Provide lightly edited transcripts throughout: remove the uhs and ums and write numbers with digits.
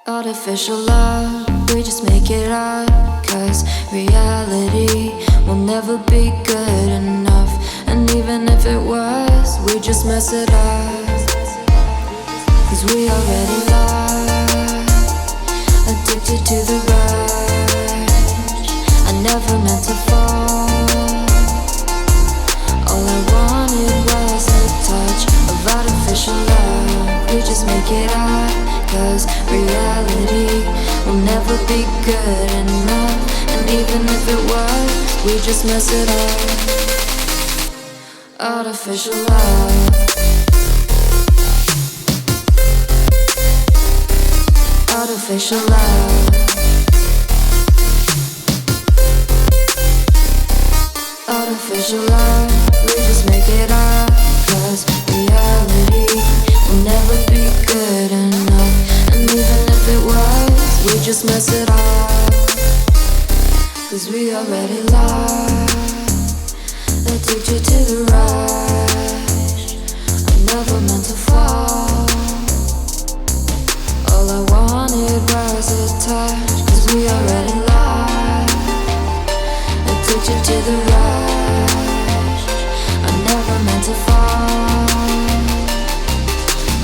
Artificial love, we just make it up. Cause reality will never be good enough. And even if it was, we just mess it up. Cause we already lost, addicted to the rush. I never meant to fall. All I wanted was a touch of artificial love. We just make it up. Cause reality will never be good enough. And even if it was, we just mess it up. Artificial love. Artificial love. Artificial love. We just make it up. Cause reality will never be good enough. And even if it was, we just mess it up. Cause we already lost, addicted to the rush. I never meant to fall. All I wanted was a touch. Cause we already lost, addicted to the rush. I never meant to fall.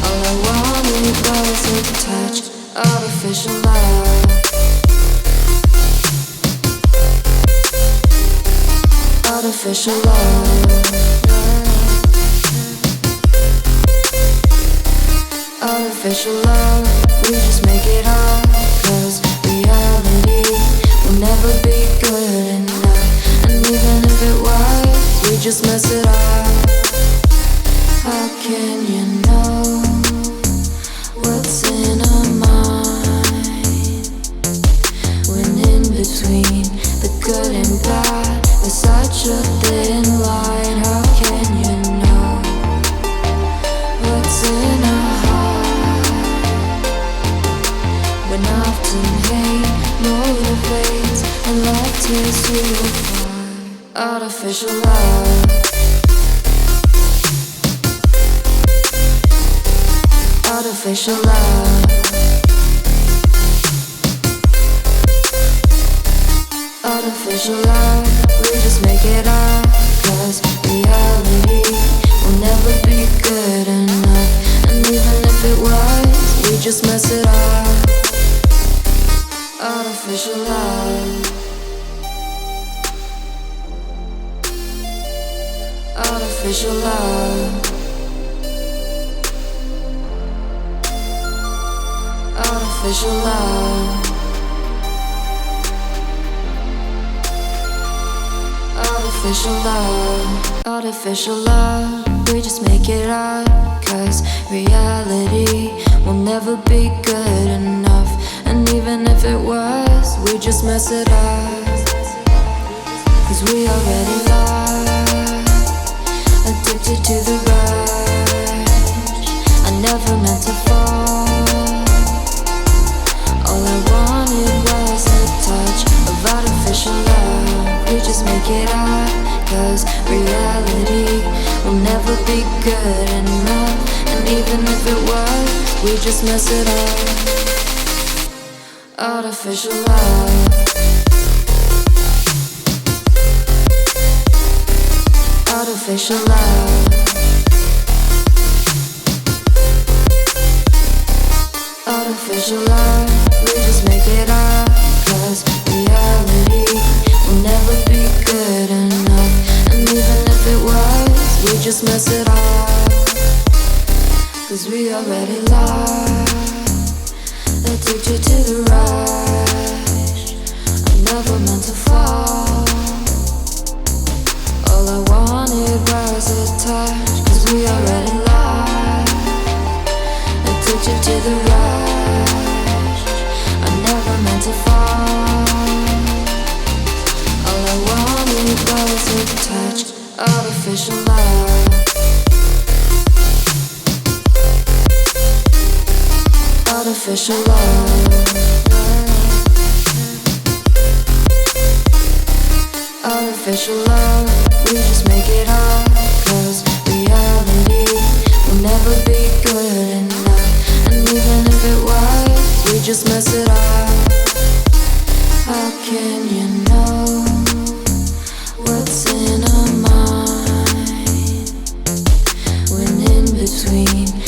All I wanted was a touch. Artificial love. Artificial love. Artificial love. We just make it up. Cause reality will never be good enough. And even if it was, we just mess it up. How can you know what's in our mind when in between the good and bad there's such a thin line? How can you know what's in our heart when often hate motivates and love tears you apart? Artificial love. Artificial love. Artificial love. We just make it up. Cause reality will never be good enough. And even if it was, we just mess it up. Artificial love. Artificial love. Artificial love. Artificial love. Artificial love. We just make it up. Cause reality will never be good enough. And even if it was, we just mess it up. Cause we already lost, addicted to the rush. I never meant to fall. All I wanted was a touch of artificial love. We just make it up. Cause reality will never be good enough. And even if it was, we just mess it up. Artificial love. Artificial love. Artificial love. We just make it up. Cause reality will never be good enough. And even if it was, we just mess it up. Cause we already lost, addicted to the rush. I never meant to fall. All I wanted was a touch. Cause we already lost, addicted to the rush. I never meant to fall. All I wanted was a touch. Artificial love. Artificial love. Artificial love. We just make it up. Cause reality will never be good enough. And even if it was, we just mess it up. How can you know what's in our mind when in between